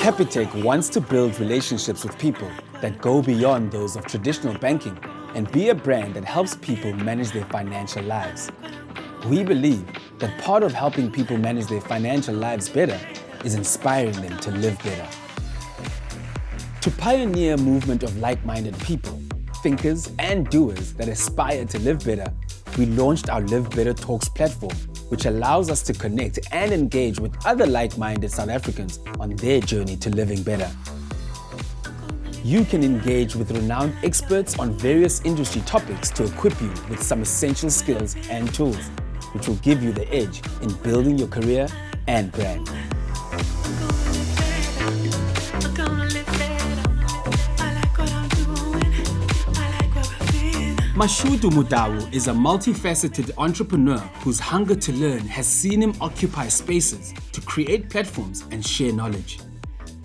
Capitec wants to build relationships with people that go beyond those of traditional banking and be a brand that helps people manage their financial lives. We believe that part of helping people manage their financial lives better is inspiring them to live better. To pioneer a movement of like-minded people, thinkers and doers that aspire to live better, we launched our Live Better Talks platform, which allows us to connect and engage with other like-minded South Africans on their journey to living better. You can engage with renowned experts on various industry topics to equip you with some essential skills and tools, which will give you the edge in building your career and brand. Mashudu Modau is a multifaceted entrepreneur whose hunger to learn has seen him occupy spaces to create platforms and share knowledge.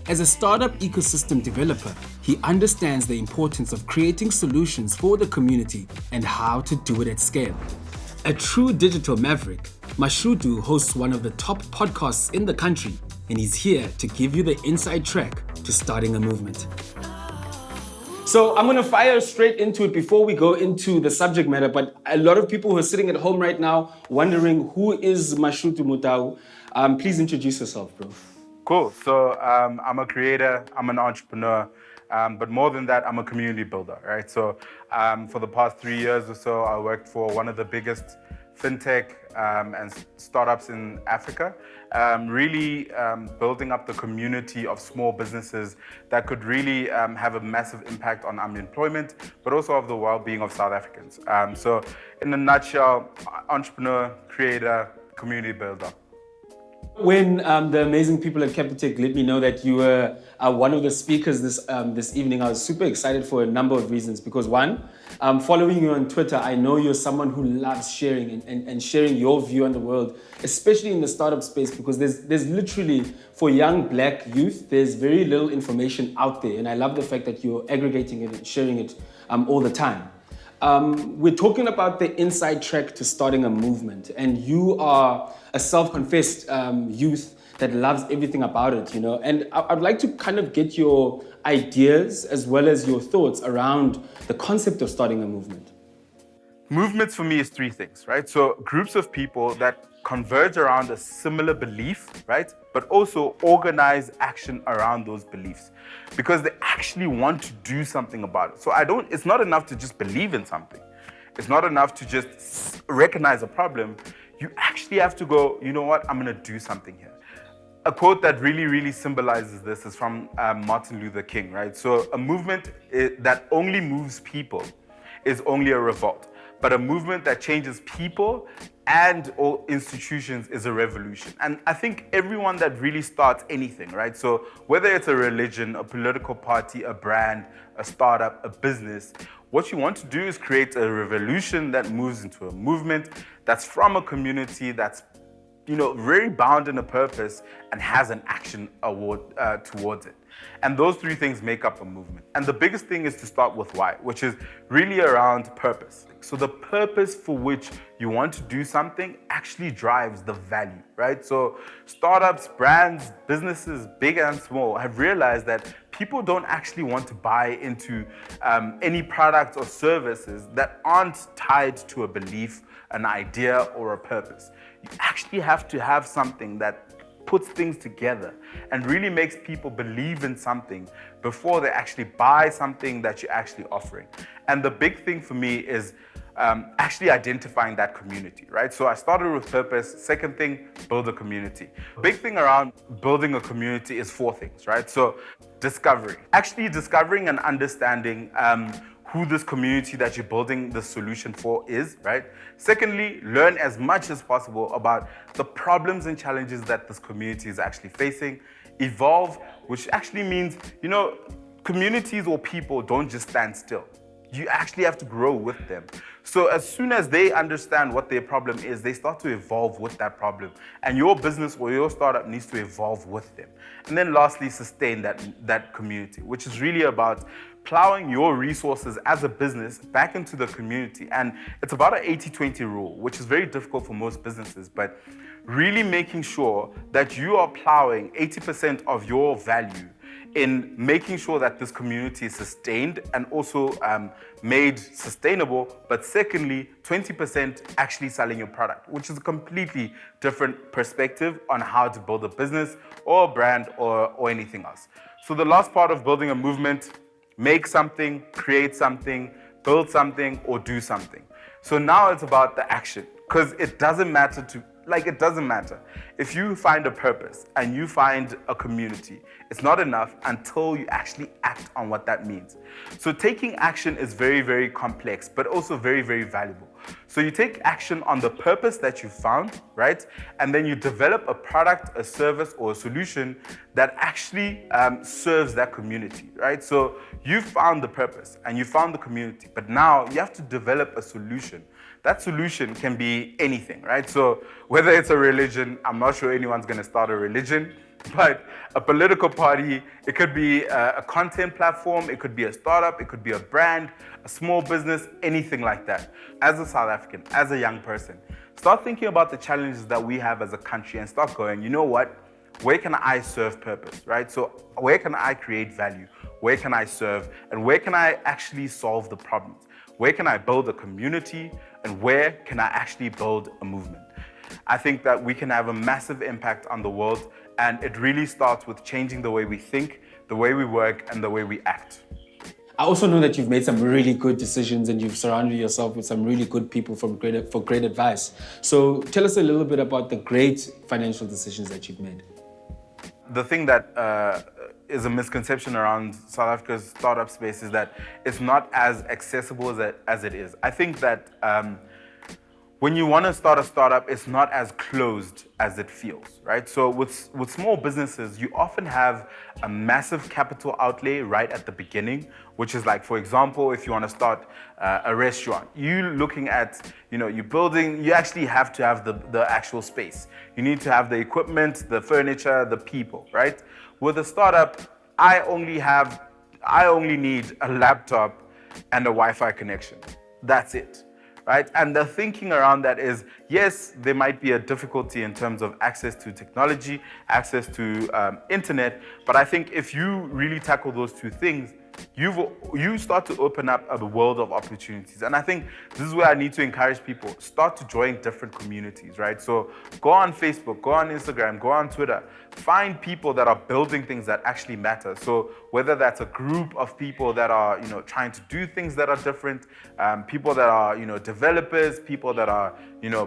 As a startup ecosystem developer, he understands the importance of creating solutions for the community and how to do it at scale. A true digital maverick, Mashudu hosts one of the top podcasts in the country, and he's here to give you the inside track to starting a movement. So I'm going to fire straight into it before we go into the subject matter, but a lot of people who are sitting at home right now wondering who is Mashudu Modau. Please introduce yourself, bro. Cool. So I'm a creator, I'm an entrepreneur, but more than that, I'm a community builder, right? So for the past 3 years or so, I worked for one of the biggest fintech and startups in Africa, really building up the community of small businesses that could really have a massive impact on unemployment, but also of the well-being of South Africans. So in a nutshell, entrepreneur, creator, community builder. When the amazing people at Capitec let me know that you were one of the speakers this evening, I was super excited for a number of reasons. Because one, following you on Twitter, I know you're someone who loves sharing and sharing your view on the world, especially in the startup space, because there's literally, for young black youth, there's very little information out there. And I love the fact that you're aggregating it and sharing it all the time. We're talking about the inside track to starting a movement, and you are a self-confessed youth that loves everything about it, you know. And I'd like to kind of get your ideas as well as your thoughts around the concept of starting a movement. Movements for me is three things, right? So groups of people that converge around a similar belief, right? But also organize action around those beliefs because they actually want to do something about it. So it's not enough to just believe in something. It's not enough to just recognize a problem. You actually have to go, you know what, I'm gonna do something here. A quote that really, really symbolizes this is from Martin Luther King, right? So a movement that only moves people is only a revolt. But a movement that changes people and or institutions is a revolution. And I think everyone that really starts anything, right? So whether it's a religion, a political party, a brand, a startup, a business, what you want to do is create a revolution that moves into a movement that's from a community that's, you know, very bound in a purpose and has an action award towards it. And those three things make up a movement. And the biggest thing is to start with why, which is really around purpose. So the purpose for which you want to do something actually drives the value, right? So startups, brands, businesses, big and small, have realized that people don't actually want to buy into any products or services that aren't tied to a belief, an idea, or a purpose. You actually have to have something that puts things together and really makes people believe in something before they actually buy something that you're actually offering. And the big thing for me is actually identifying that community, right? So I started with purpose. Second thing, build a community. Big thing around building a community is four things, right? So discovery, actually discovering and understanding who this community that you're building the solution for is, right? Secondly, learn as much as possible about the problems and challenges that this community is actually facing. Evolve, which actually means, you know, communities or people don't just stand still. You actually have to grow with them. So as soon as they understand what their problem is, they start to evolve with that problem. And your business or your startup needs to evolve with them. And then lastly, sustain that community, which is really about plowing your resources as a business back into the community. And it's about an 80-20 rule, which is very difficult for most businesses, but really making sure that you are plowing 80% of your value in making sure that this community is sustained and also made sustainable, but secondly, 20% actually selling your product, which is a completely different perspective on how to build a business or a brand or anything else. So the last part of building a movement, make something, create something, build something, or do something. So now it's about the action, because it doesn't matter if you find a purpose and you find a community, it's not enough until you actually act on what that means. So taking action is very, very complex, but also very, very valuable. So you take action on the purpose that you found, right? And then you develop a product, a service, or a solution that actually serves that community, right? So you found the purpose and you found the community, but now you have to develop a solution. That solution can be anything, right? So whether it's a religion, I'm not sure anyone's gonna start a religion, but a political party, it could be a content platform, it could be a startup, it could be a brand, a small business, anything like that. As a South African, as a young person, start thinking about the challenges that we have as a country and start going, you know what? Where can I serve purpose, right? So where can I create value? Where can I serve? And where can I actually solve the problems? Where can I build a community? And where can I actually build a movement? I think that we can have a massive impact on the world, and it really starts with changing the way we think, the way we work, and the way we act. I also know that you've made some really good decisions and you've surrounded yourself with some really good people for great advice. So tell us a little bit about the great financial decisions that you've made. The thing that is a misconception around South Africa's startup space is that it's not as accessible as it is. I think that when you want to start a startup, it's not as closed as it feels, right? So with small businesses, you often have a massive capital outlay right at the beginning, which is like, for example, if you want to start a restaurant, you looking at, you're building, you actually have to have the actual space. You need to have the equipment, the furniture, the people, right? With a startup, I only need a laptop and a Wi-Fi connection. That's it. Right? And the thinking around that is, yes, there might be a difficulty in terms of access to technology, access to internet, but I think if you really tackle those two things, you start to open up a world of opportunities. And I think this is where I need to encourage people, start to join different communities, right? So go on Facebook, go on Instagram, go on Twitter, find people that are building things that actually matter. So whether that's a group of people that are, trying to do things that are different, people that are, developers, people that are,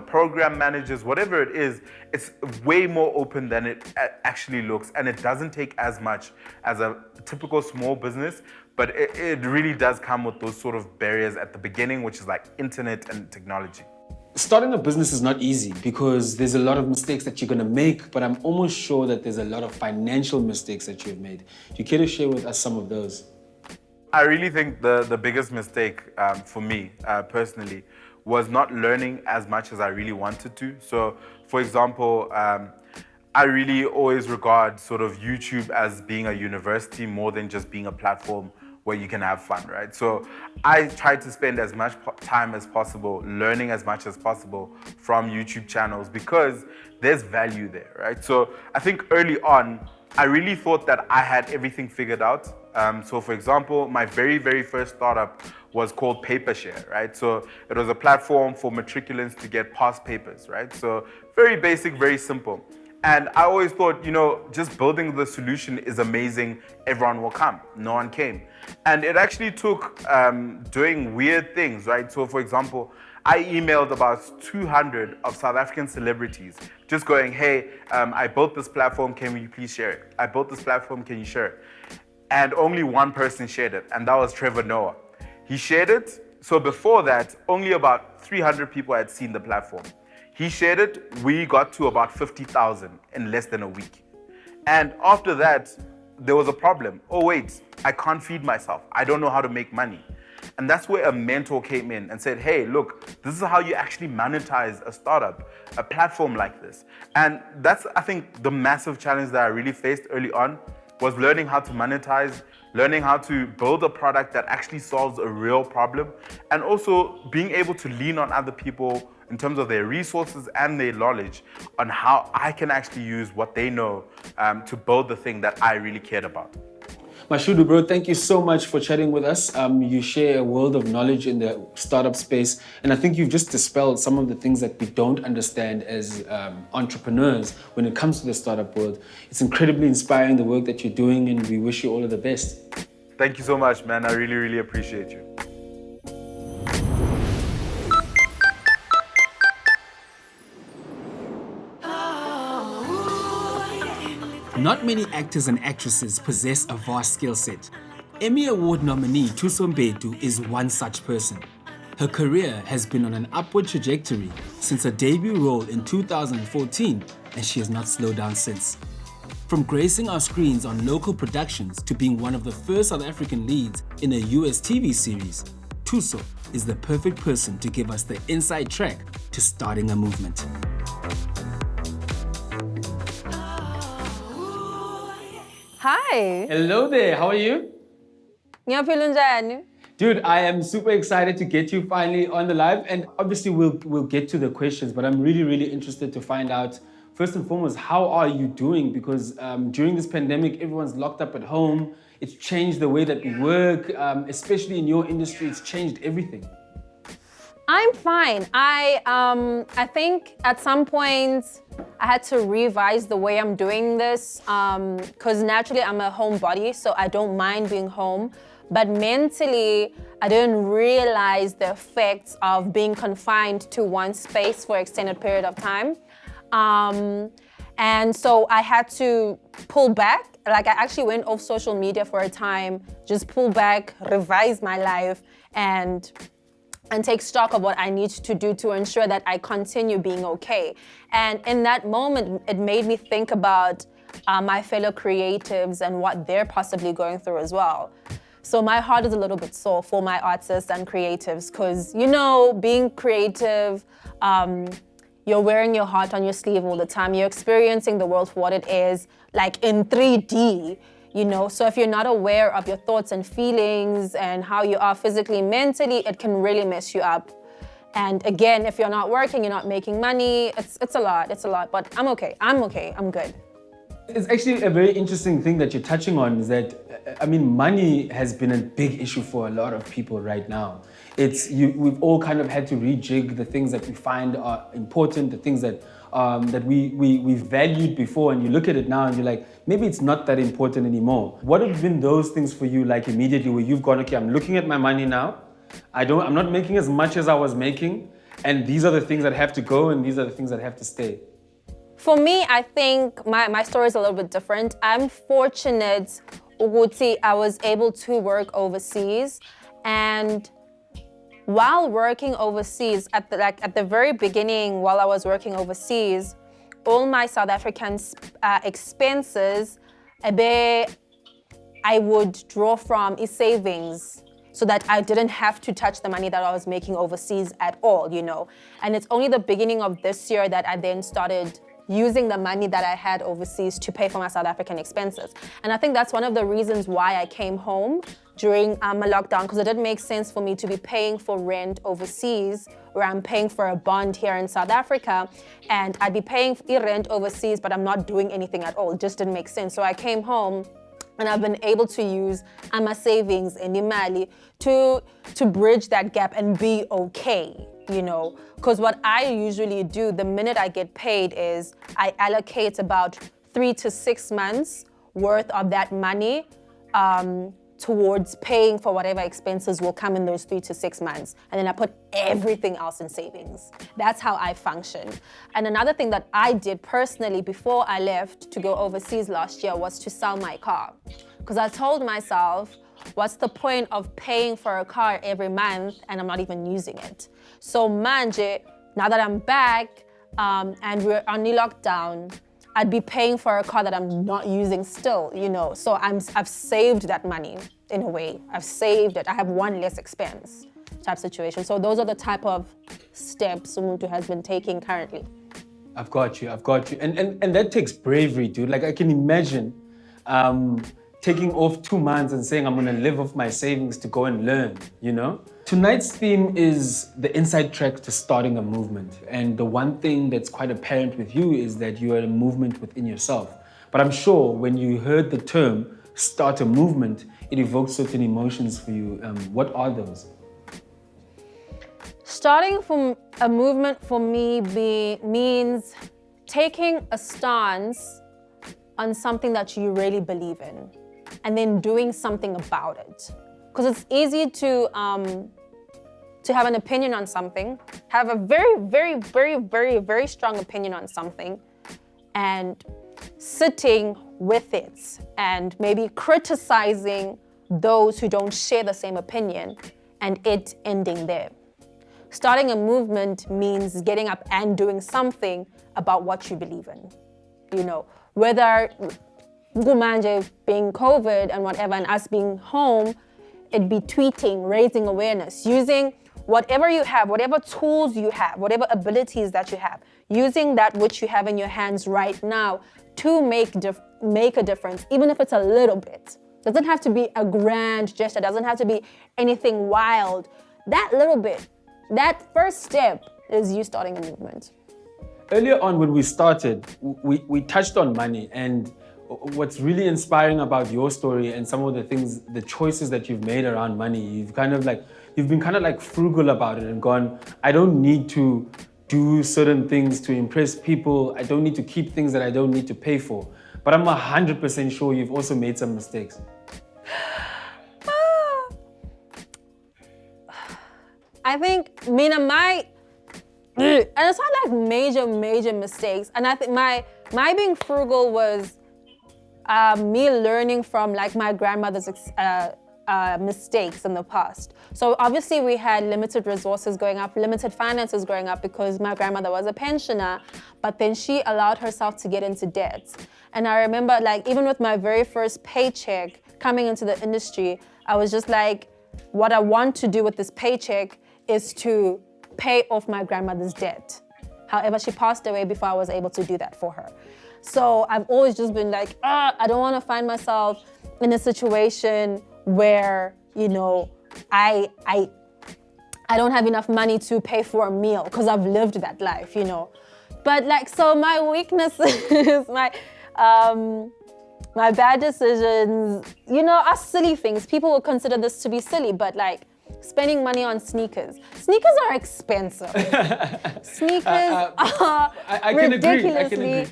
program managers, whatever it is, it's way more open than it actually looks. And it doesn't take as much as a typical small business, but it really does come with those sort of barriers at the beginning, which is like internet and technology. Starting a business is not easy because there's a lot of mistakes that you're going to make, but I'm almost sure that there's a lot of financial mistakes that you've made. Do you care to share with us some of those? I really think the biggest mistake for me personally was not learning as much as I really wanted to. So, for example, I really always regard sort of YouTube as being a university more than just being a platform where you can have fun, right? So I try to spend as much time as possible learning as much as possible from YouTube channels because there's value there, right? So I think early on, I really thought that I had everything figured out. So for example, my very, very first startup was called PaperShare, right? So it was a platform for matriculants to get past papers, right? So very basic, very simple. And I always thought, just building the solution is amazing. Everyone will come. No one came. And it actually took doing weird things, right? So for example, I emailed about 200 of South African celebrities just going, hey, I built this platform. Can you please share it? I built this platform. Can you share it? And only one person shared it. And that was Trevor Noah. He shared it. So before that, only about 300 people had seen the platform. He shared it, we got to about 50,000 in less than a week. And after that, there was a problem. Oh wait, I can't feed myself. I don't know how to make money. And that's where a mentor came in and said, hey, look, this is how you actually monetize a startup, a platform like this. And that's, I think, the massive challenge that I really faced early on was learning how to monetize, learning how to build a product that actually solves a real problem, and also being able to lean on other people in terms of their resources and their knowledge on how I can actually use what they know to build the thing that I really cared about. Mashudu, bro, thank you so much for chatting with us. You share a world of knowledge in the startup space, and I think you've just dispelled some of the things that we don't understand as entrepreneurs when it comes to the startup world. It's incredibly inspiring, the work that you're doing, and we wish you all of the best. Thank you so much, man. I really, really appreciate you. Not many actors and actresses possess a vast skill set. Emmy Award nominee Thuso Mbedu is one such person. Her career has been on an upward trajectory since her debut role in 2014, and she has not slowed down since. From gracing our screens on local productions to being one of the first South African leads in a US TV series, Thuso is the perfect person to give us the inside track to starting a movement. Hi. Hello there, how are you? Ngiyaphila njani? Dude, I am super excited to get you finally on the live, and obviously we'll get to the questions, but I'm really interested to find out, first and foremost, how are you doing? Because during this pandemic, everyone's locked up at home. It's changed the way that we work, especially in your industry, it's changed everything. I'm fine. I think at some point I had to revise the way I'm doing this because naturally I'm a homebody, so I don't mind being home. But mentally, I didn't realize the effects of being confined to one space for an extended period of time. And so I had to pull back. Like I actually went off social media for a time, just pull back, revise my life, and take stock of what I need to do to ensure that I continue being okay. And in that moment, it made me think about my fellow creatives and what they're possibly going through as well. So my heart is a little bit sore for my artists and creatives because, you know, being creative, you're wearing your heart on your sleeve all the time. You're experiencing the world for what it is, like in 3D. You know, so if you're not aware of your thoughts and feelings and how you are physically, mentally, it can really mess you up. And again, if you're not working, you're not making money, it's a lot, but I'm okay, I'm good. It's actually a very interesting thing that you're touching on is that, I mean, money has been a big issue for a lot of people right now. We've all kind of had to rejig the things that we find are important, the things that we valued before, and you look at it now and you're like, maybe it's not that important anymore. What have been those things for you, like immediately where you've gone, okay, I'm looking at my money now, I'm not making as much as I was making, and these are the things that have to go and these are the things that have to stay? For me, I think my story is a little bit different. I'm fortunate, Uguti, I was able to work overseas, and while working overseas, at the very beginning, while I was working overseas, all my South African expenses, I would draw from savings so that I didn't have to touch the money that I was making overseas at all, you know. And it's only the beginning of this year that I then started using the money that I had overseas to pay for my South African expenses. And I think that's one of the reasons why I came home during a lockdown, because it didn't make sense for me to be paying for rent overseas where I'm paying for a bond here in South Africa, and I'd be paying rent overseas, but I'm not doing anything at all. It just didn't make sense. So I came home and I've been able to use my savings and imali to bridge that gap and be okay, you know? Because what I usually do the minute I get paid is I allocate about 3 to 6 months worth of that money towards paying for whatever expenses will come in those 3 to 6 months. And then I put everything else in savings. That's how I function. And another thing that I did personally before I left to go overseas last year was to sell my car. Because I told myself, what's the point of paying for a car every month and I'm not even using it? So manje, now that I'm back and we're on the lockdown, I'd be paying for a car that I'm not using still, you know. So I've saved that money in a way. I've saved it. I have one less expense type situation. So those are the type of steps Umuntu has been taking currently. I've got you. And that takes bravery, dude. Like I can imagine taking off 2 months and saying I'm gonna live off my savings to go and learn, you know? Tonight's theme is the inside track to starting a movement. And the one thing that's quite apparent with you is that you are a movement within yourself. But I'm sure when you heard the term start a movement, it evokes certain emotions for you. What are those? Starting from a movement for me means taking a stance on something that you really believe in and then doing something about it. Because it's easy to have an opinion on something, have a very, very, very, very, very strong opinion on something, and sitting with it and maybe criticizing those who don't share the same opinion and it ending there. Starting a movement means getting up and doing something about what you believe in. You know, whether Gumanje being COVID and whatever, and us being home, it'd be tweeting, raising awareness, using whatever you have, whatever tools you have, whatever abilities that you have, using that which you have in your hands right now to make a difference, even if it's a little bit. Doesn't have to be a grand gesture, doesn't have to be anything wild. That little bit, that first step is you starting a movement. Earlier on when we started, we touched on money, and what's really inspiring about your story and some of the things, the choices that you've made around money, you've been kind of like frugal about it and gone, I don't need to do certain things to impress people. I don't need to keep things that I don't need to pay for. But I'm 100% sure you've also made some mistakes. I think, Mina, and it's not like major mistakes. And I think my being frugal was me learning from like my grandmother's mistakes in the past. So obviously we had limited resources growing up, limited finances growing up because my grandmother was a pensioner, but then she allowed herself to get into debt. And I remember like even with my very first paycheck coming into the industry, I was just like, what I want to do with this paycheck is to pay off my grandmother's debt. However, she passed away before I was able to do that for her. So I've always just been like, I don't want to find myself in a situation where, you know, I don't have enough money to pay for a meal because I've lived that life, you know. But like, so my weaknesses, my bad decisions, you know, are silly things. People will consider this to be silly, but like, spending money on sneakers. Sneakers are expensive. Sneakers are ridiculously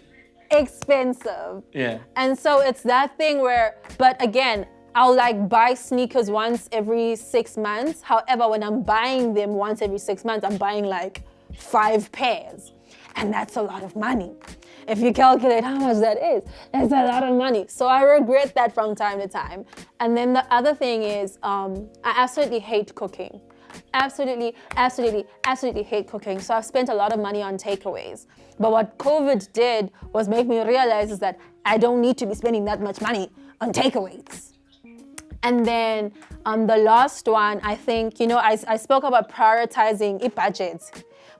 expensive. Yeah. And so it's that thing where, but again, I'll like buy sneakers once every 6 months. However, when I'm buying them once every 6 months, I'm buying like 5 pairs. And that's a lot of money. If you calculate how much that is, that's a lot of money. So I regret that from time to time. And then the other thing is, I absolutely hate cooking. Absolutely hate cooking. So I've spent a lot of money on takeaways. But what COVID did was make me realize is that I don't need to be spending that much money on takeaways. And then the last one, I think, you know, I spoke about prioritizing budgets.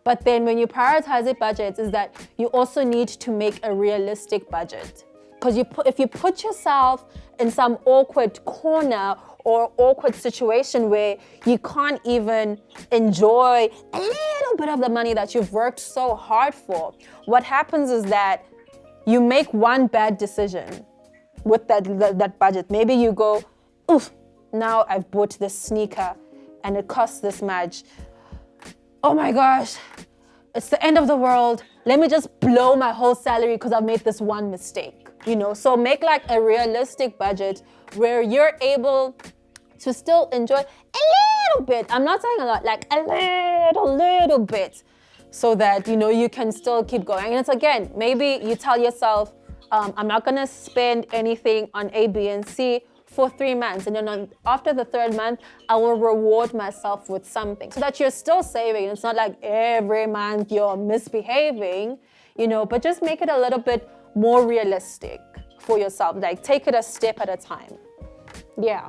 But then when you prioritize your budgets is that you also need to make a realistic budget. Because if you put yourself in some awkward corner or awkward situation where you can't even enjoy a little bit of the money that you've worked so hard for, what happens is that you make one bad decision with that budget. Maybe you go, oof, now I've bought this sneaker and it costs this much. Oh my gosh, it's the end of the world. Let me just blow my whole salary because I've made this one mistake, you know? So make like a realistic budget where you're able to still enjoy a little bit. I'm not saying a lot, like a little bit so that, you know, you can still keep going. And it's again, maybe you tell yourself, I'm not gonna spend anything on A, B, and C for 3 months. And then after the 3rd month, I will reward myself with something so that you're still saving. It's not like every month you're misbehaving, you know, but just make it a little bit more realistic for yourself. Like take it a step at a time. Yeah.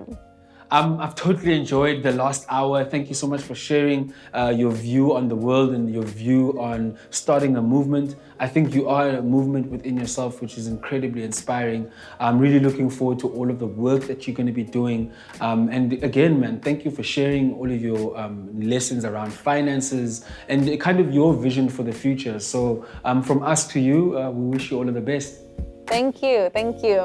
I've totally enjoyed the last hour. Thank you so much for sharing your view on the world and your view on starting a movement. I think you are a movement within yourself, which is incredibly inspiring. I'm really looking forward to all of the work that you're going to be doing. And again, man, thank you for sharing all of your lessons around finances and kind of your vision for the future. So from us to you, we wish you all of the best. Thank you. Thank you.